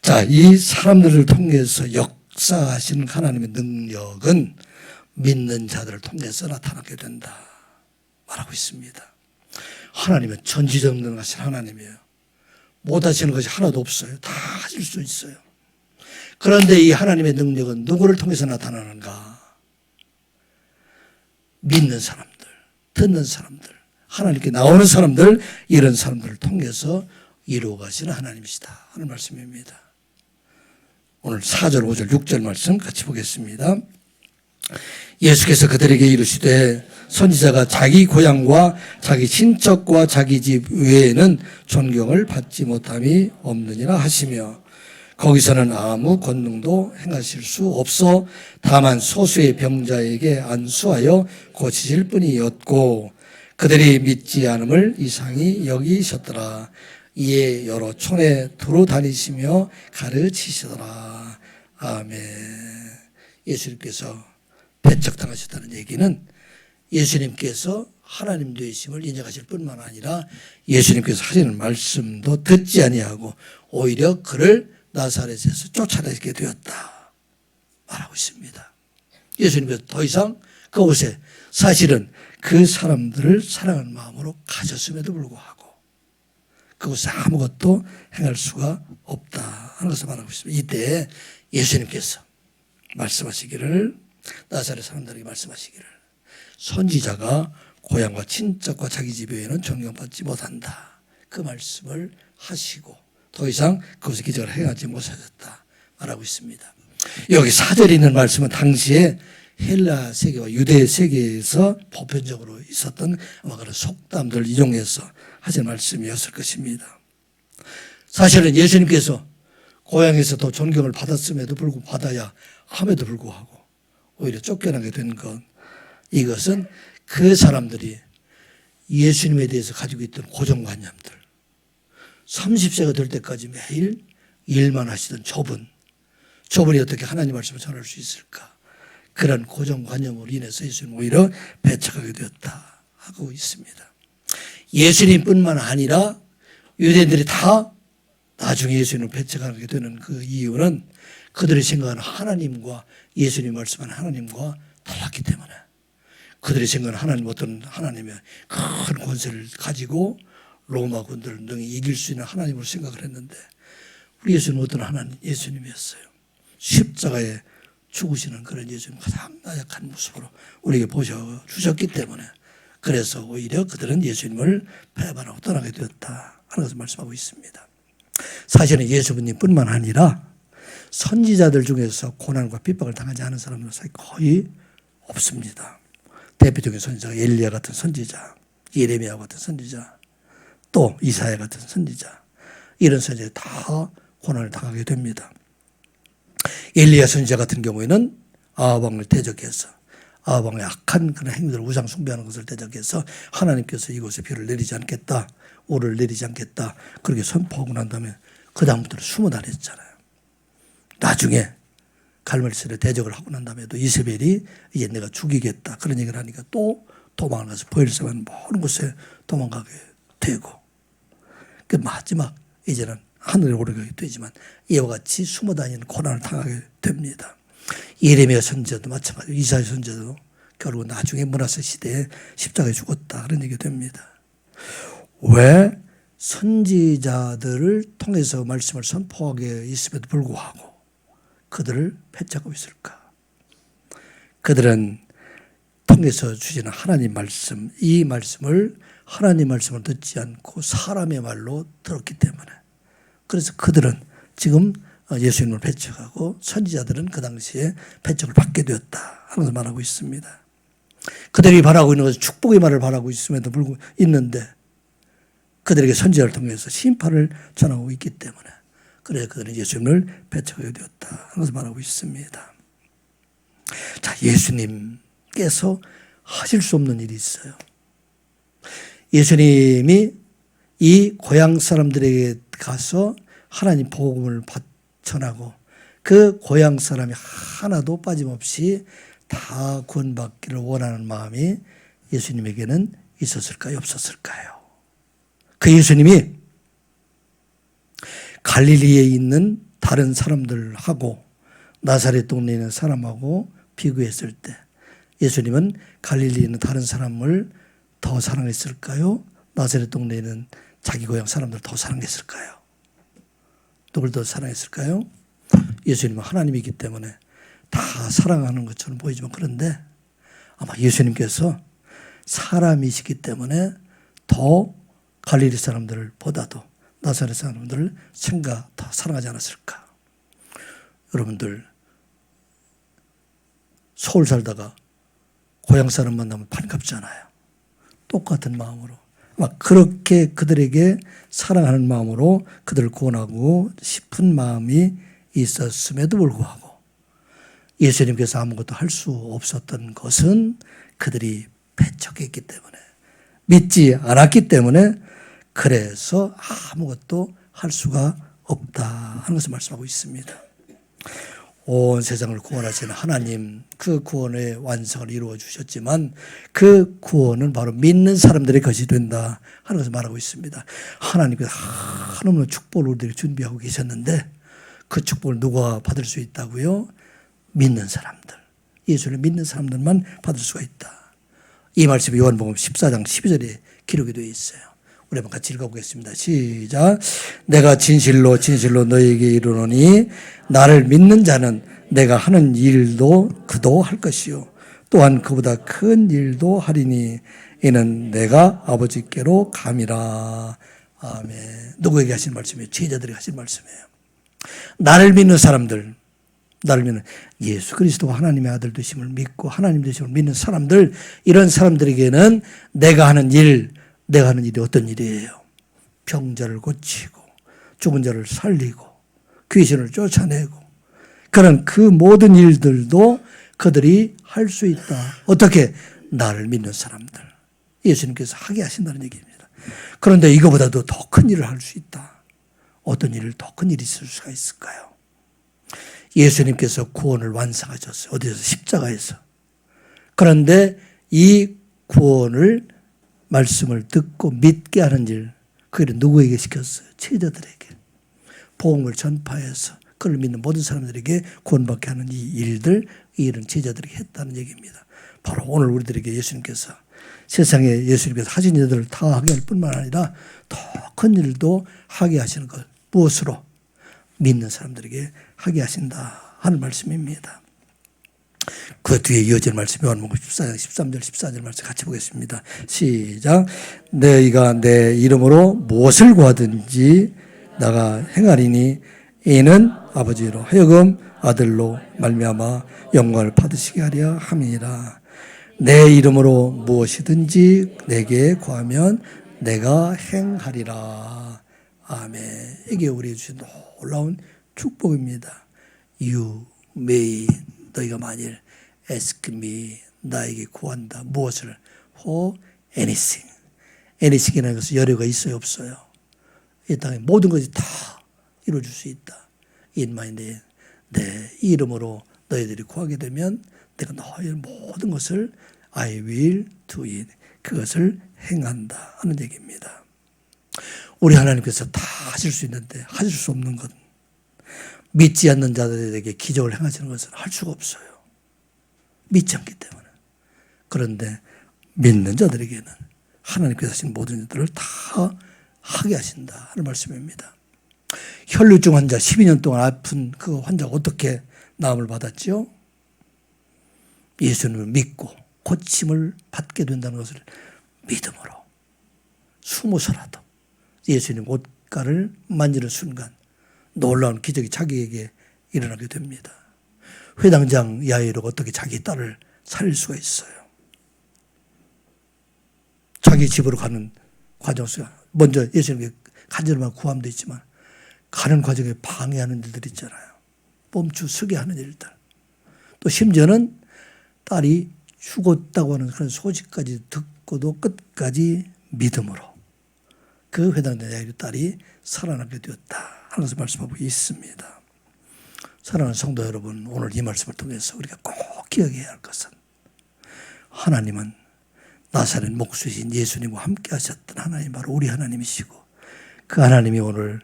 자, 이 사람들을 통해서 역사하시는 하나님의 능력은 믿는 자들을 통해서 나타나게 된다 말하고 있습니다. 하나님은 전지전능하신 하나님이에요. 못하시는 것이 하나도 없어요. 다 하실 수 있어요. 그런데 이 하나님의 능력은 누구를 통해서 나타나는가? 믿는 사람들, 듣는 사람들, 하나님께 나오는 사람들, 이런 사람들을 통해서 이루어 가시는 하나님이시다 하는 말씀입니다. 오늘 4절, 5절, 6절 말씀 같이 보겠습니다. 예수께서 그들에게 이르시되 선지자가 자기 고향과 자기 친척과 자기 집 외에는 존경을 받지 못함이 없느니라 하시며 거기서는 아무 권능도 행하실 수 없어 다만 소수의 병자에게 안수하여 고치실 뿐이었고 그들이 믿지 않음을 이상히 여기셨더라. 이에 여러 촌에 두루 다니시며 가르치시더라. 아멘. 예수님께서 배척당하셨다는 얘기는 예수님께서 하나님 되심을 인정하실 뿐만 아니라 예수님께서 하시는 말씀도 듣지 아니하고 오히려 그를 나사렛에서 쫓아내게 되었다 말하고 있습니다. 예수님께서 더 이상 그곳에 사실은 그 사람들을 사랑하는 마음으로 가졌음에도 불구하고 그곳에 아무것도 행할 수가 없다 하는 것을 말하고 있습니다. 이때 예수님께서 말씀하시기를, 나사렛 사람들에게 말씀하시기를, 선지자가 고향과 친척과 자기 집 외에는 존경받지 못한다. 그 말씀을 하시고 더 이상 그것에 기적을 행하지 못하셨다 말하고 있습니다. 여기 4절에 있는 말씀은 당시에 헬라 세계와 유대 세계에서 보편적으로 있었던 아마 그런 속담들 이용해서 하신 말씀이었을 것입니다. 사실은 예수님께서 고향에서 더 존경을 받았음에도 불구하고 받아야 함에도 불구하고 오히려 쫓겨나게 된 것, 이것은 그 사람들이 예수님에 대해서 가지고 있던 고정관념들, 30세가 될 때까지 매일 일만 하시던 저분이 어떻게 하나님 말씀을 전할 수 있을까, 그런 고정관념으로 인해서 예수님 오히려 배척하게 되었다 하고 있습니다. 예수님뿐만 아니라 유대인들이 다 나중에 예수님을 배척하게 되는 그 이유는 그들이 생각하는 하나님과 예수님 말씀하는 하나님과 달랐기 때문에, 그들이 생각하는 하나님, 어떤 하나님의 큰 권세를 가지고 로마 군대를 능히 이길 수 있는 하나님으로 생각을 했는데, 우리 예수님은 어떤 하나님, 예수님이었어요. 십자가에 죽으시는 그런 예수님, 가장 나약한 모습으로 우리에게 보여주셨기 때문에, 그래서 오히려 그들은 예수님을 배반하고 떠나게 되었다 하는 것을 말씀하고 있습니다. 사실은 예수님뿐만 아니라 선지자들 중에서 고난과 핍박을 당하지 않은 사람은 거의 없습니다. 대표적인 선지자가 엘리야 같은 선지자, 예레미야 같은 선지자, 또 이사야 같은 선지자, 이런 선지자들이 다 고난을 당하게 됩니다. 엘리야 선지자 같은 경우에는 아합왕을 대적해서 아합왕의 악한 그런 행위들을 우상 숭배하는 것을 대적해서 하나님께서 이곳에 비를 내리지 않겠다, 오를 내리지 않겠다 그렇게 선포하고 난 다음에 그 다음부터는 숨어 다녔잖아요. 나중에 갈멜산에 대적을 하고 난 다음에도 이세벨이 이제 내가 죽이겠다 그런 얘기를 하니까 또 도망을 가서 보엘세반 모든 곳에 도망가게 되고, 그 마지막 이제는 하늘에 오르게 되지만 이와 같이 숨어 다니는 고난을 당하게 됩니다. 예레미야 선지자도 마찬가지로, 이사야 선지자도 결국 나중에 문하세 시대에 십자가에 죽었다 그런 얘기가 됩니다. 왜 선지자들을 통해서 말씀을 선포하게 있음에도 불구하고 그들을 배척하고 있을까? 그들은 통해서 주시는 하나님 말씀, 이 말씀을 하나님 말씀을 듣지 않고 사람의 말로 들었기 때문에, 그래서 그들은 지금 예수님을 배척하고 선지자들은 그 당시에 배척을 받게 되었다 하는 것을 말하고 있습니다. 그들이 바라고 있는 것은 축복의 말을 바라고 있음에도 불구하고 있는데 그들에게 선지자를 통해서 심판을 전하고 있기 때문에, 그래서 그들은 예수님을 배척하게 되었다 하는 것을 말하고 있습니다. 자, 예수님께서 하실 수 없는 일이 있어요. 예수님이 이 고향 사람들에게 가서 하나님 복음을 전하고 그 고향 사람이 하나도 빠짐없이 다 구원받기를 원하는 마음이 예수님에게는 있었을까요? 없었을까요? 그 예수님이 갈릴리에 있는 다른 사람들하고 나사렛 동네에 있는 사람하고 비교했을 때 예수님은 갈릴리에 있는 다른 사람을 더 사랑했을까요? 나사렛 동네에 있는 자기 고향 사람들 더 사랑했을까요? 누굴 더 사랑했을까요? 예수님은 하나님이기 때문에 다 사랑하는 것처럼 보이지만, 그런데 아마 예수님께서 사람이시기 때문에 더 갈릴리 사람들보다도 나사렛 사람들을 더 사랑하지 않았을까? 여러분들 서울 살다가 고향 사람 만나면 반갑잖아요. 똑같은 마음으로 막 그렇게 그들에게 사랑하는 마음으로 그들을 구원하고 싶은 마음이 있었음에도 불구하고 예수님께서 아무것도 할 수 없었던 것은 그들이 배척했기 때문에, 믿지 않았기 때문에, 그래서 아무것도 할 수가 없다 하는 것을 말씀하고 있습니다. 온 세상을 구원하시는 하나님, 그 구원의 완성을 이루어 주셨지만 그 구원은 바로 믿는 사람들의 것이 된다 하는 것을 말하고 있습니다. 하나님께서 하나님의 축복을 우리에게 준비하고 계셨는데 그 축복을 누가 받을 수 있다고요? 믿는 사람들, 예수를 믿는 사람들만 받을 수가 있다. 이 말씀이 요한복음 14장 12절에 기록이 되어 있어요. 우리 한번 같이 읽어보겠습니다. 시작. 내가 진실로 진실로 너희에게 이르노니 나를 믿는 자는 내가 하는 일도 그도 할 것이요 또한 그보다 큰 일도 하리니 이는 내가 아버지께로 감이라. 아멘. 누구에게 하신 말씀이에요? 제자들에게 하신 말씀이에요. 나를 믿는 사람들, 나를 믿는 예수 그리스도가 하나님의 아들 되심을 믿고 하나님 되심을 믿는 사람들, 이런 사람들에게는 내가 하는 일이 어떤 일이에요? 병자를 고치고 죽은 자를 살리고 귀신을 쫓아내고 그런 그 모든 일들도 그들이 할 수 있다. 어떻게? 나를 믿는 사람들. 예수님께서 하게 하신다는 얘기입니다. 그런데 이거보다도 더 큰 일을 할 수 있다. 어떤 일을 더 큰 일이 있을 수가 있을까요? 예수님께서 구원을 완성하셨어요. 어디서? 십자가에서. 그런데 이 구원을 말씀을 듣고 믿게 하는 일, 그 일은 누구에게 시켰어요? 제자들에게. 복음을 전파해서 그를 믿는 모든 사람들에게 구원받게 하는 이 일들, 이 일은 제자들에게 했다는 얘기입니다. 바로 오늘 우리들에게 예수님께서 세상에 예수님께서 하신 일들을 다 하게 할 뿐만 아니라 더 큰 일도 하게 하시는 것. 무엇으로? 믿는 사람들에게 하게 하신다 하는 말씀입니다. 그 뒤에 이어질 말씀이 요한복음 14장 13절 14절 말씀 같이 보겠습니다. 시작. 너희가 내 이름으로 무엇을 구하든지 나가 행하리니 이는 아버지로 하여금 아들로 말미암아 영광을 받으시게 하려 함이니라. 내 이름으로 무엇이든지 내게 구하면 내가 행하리라. 아멘. 이게 우리에게 주신 놀라운 축복입니다. You may, 너희가 만일 ask me, 나에게 구한다. 무엇을? For anything. anything이라는 것은 여료가 있어요, 없어요? 이 땅에 모든 것이 다 이루어질 수 있다. In my name, 내 이름으로 너희들이 구하게 되면 내가 너희의 모든 것을 I will do it, 그것을 행한다 하는 얘기입니다. 우리 하나님께서 다 하실 수 있는데 하실 수 없는 것, 믿지 않는 자들에게 기적을 행하시는 것은 할 수가 없어요. 믿지 않기 때문에. 그런데 믿는 자들에게는 하나님께서 하신 모든 일들을 다 하게 하신다 하는 말씀입니다. 혈루증 환자 12년 동안 아픈 그 환자가 어떻게 나음을 받았죠? 예수님을 믿고 고침을 받게 된다는 것을 믿음으로 숨어서라도 예수님 옷가를 만지는 순간 놀라운 기적이 자기에게 일어나게 됩니다. 회당장 야이로가 어떻게 자기 딸을 살릴 수가 있어요? 자기 집으로 가는 과정 속에 먼저 예수님께 간절히만 구하면 있지만 가는 과정에 방해하는 일들이 있잖아요. 멈추서게 하는 일들. 또 심지어는 딸이 죽었다고 하는 그런 소식까지 듣고도 끝까지 믿음으로 그 회당장 야이로 딸이 살아나게 되었다 하는 것을 말씀하고 있습니다. 사랑하는 성도 여러분, 오늘 이 말씀을 통해서 우리가 꼭 기억해야 할 것은 하나님은 나사렛 목수이신 예수님과 함께 하셨던 하나님, 바로 우리 하나님이시고 그 하나님이 오늘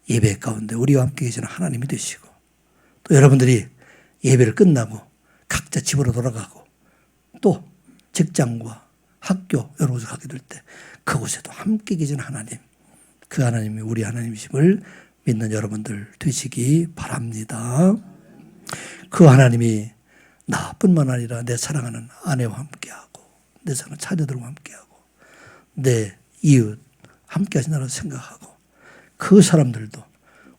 예배 가운데 우리와 함께 계시는 하나님이 되시고 또 여러분들이 예배를 끝나고 각자 집으로 돌아가고 또 직장과 학교 여러 곳을 가게 될 때 그곳에도 함께 계신 하나님, 그 하나님이 우리 하나님이심을 믿는 여러분들 되시기 바랍니다. 그 하나님이 나뿐만 아니라 내 사랑하는 아내와 함께하고 내 사랑하는 자녀들과 함께하고 내 이웃 함께 하신다고 생각하고 그 사람들도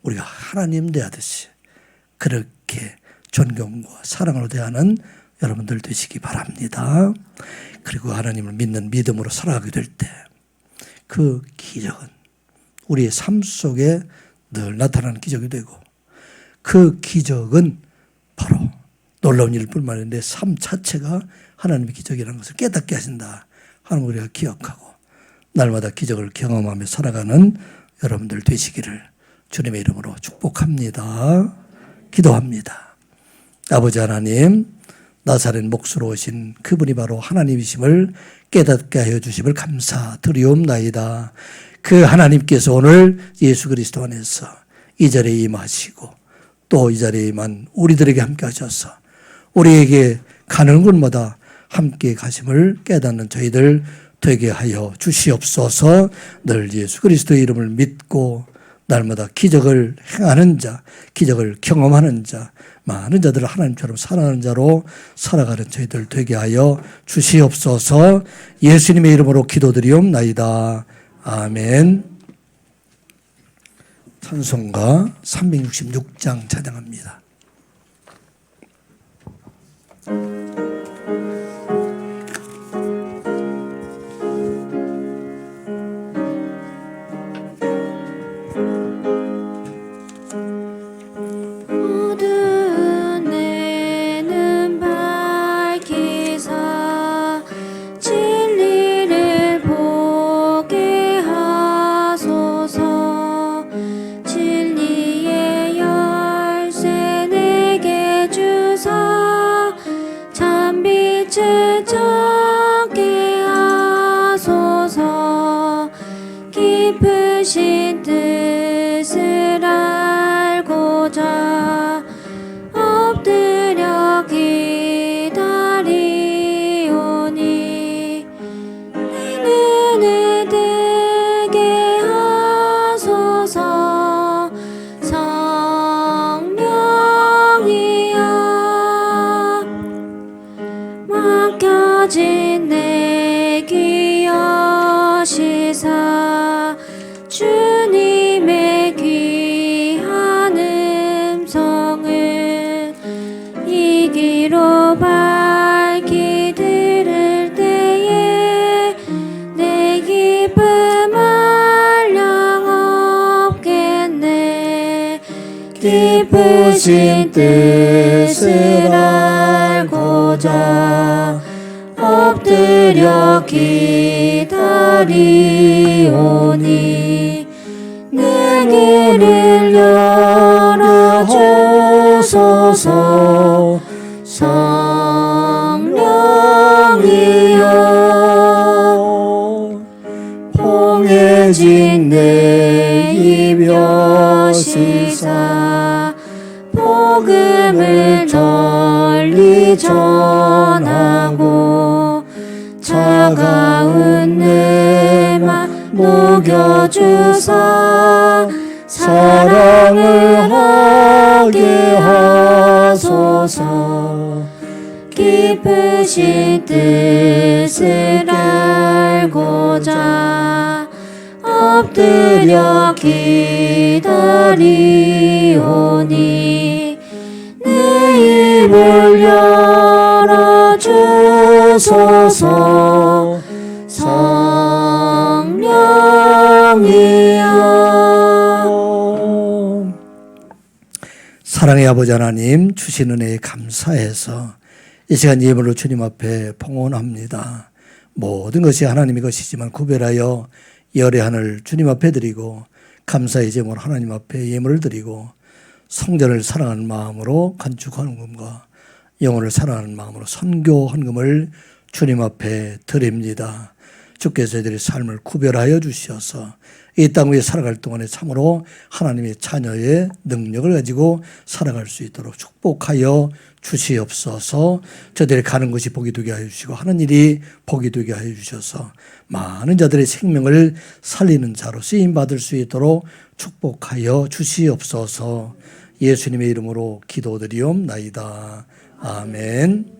우리가 하나님 대하듯이 그렇게 존경과 사랑으로 대하는 여러분들 되시기 바랍니다. 그리고 하나님을 믿는 믿음으로 살아가게 될 때 그 기적은 우리의 삶 속에 늘 나타나는 기적이 되고 그 기적은 바로 놀라운 일일 뿐만 아니라 내 삶 자체가 하나님의 기적이라는 것을 깨닫게 하신다 하는 걸 우리가 기억하고 날마다 기적을 경험하며 살아가는 여러분들 되시기를 주님의 이름으로 축복합니다. 기도합니다. 아버지 하나님, 나사렛 목수로 오신 그분이 바로 하나님이심을 깨닫게 하여 주심을 감사드리옵나이다. 그 하나님께서 오늘 예수 그리스도 안에서 이 자리에 임하시고 또 이 자리에 임한 우리들에게 함께 하셔서 우리에게 가는 곳마다 함께 가심을 깨닫는 저희들 되게 하여 주시옵소서. 늘 예수 그리스도의 이름을 믿고 날마다 기적을 행하는 자, 기적을 경험하는 자, 많은 자들을 하나님처럼 살아가는 자로 살아가는 저희들 되게 하여 주시옵소서. 예수님의 이름으로 기도드리옵나이다. 아멘. 찬송가 366장 찬양합니다. 깊으신 뜻을 알고자 엎드려 기다리오니 내 눈을 뜨게 하소서. 성령이여 맡겨진 내 귀 여시사 주님의 귀한 음성을 이 귀로 밝히 들을 때에 내 기쁨 한량 없겠네. 깊으신 뜻을 알고자 엎드려 기다리오니 내 길을 열어주소서. 성령이여 봉해진 내 입 여시사 복음을 널리 전하고 차가운 내 맘 녹여주사 사랑을 하게 하소서. 깊으신 뜻을 알고자 엎드려 기다리오니 내 입을 열어주소서. 성령이여. 사랑의 아버지 하나님, 주신 은혜에 감사해서 이 시간 예물로 주님 앞에 봉헌합니다. 모든 것이 하나님의 것이지만 구별하여 열애한을 주님 앞에 드리고 감사의 제물 하나님 앞에 예물을 드리고 성전을 사랑하는 마음으로 간축 헌금과 영혼을 사랑하는 마음으로 선교 헌금을 주님 앞에 드립니다. 주께서 저희들의 삶을 구별하여 주셔서 이 땅 위에 살아갈 동안에 참으로 하나님의 자녀의 능력을 가지고 살아갈 수 있도록 축복하여 주시옵소서. 저들이 가는 것이 복이 되게 하여 주시고 하는 일이 복이 되게 하여 주셔서 많은 자들의 생명을 살리는 자로 쓰임받을 수 있도록 축복하여 주시옵소서. 예수님의 이름으로 기도드리옵나이다. 아멘.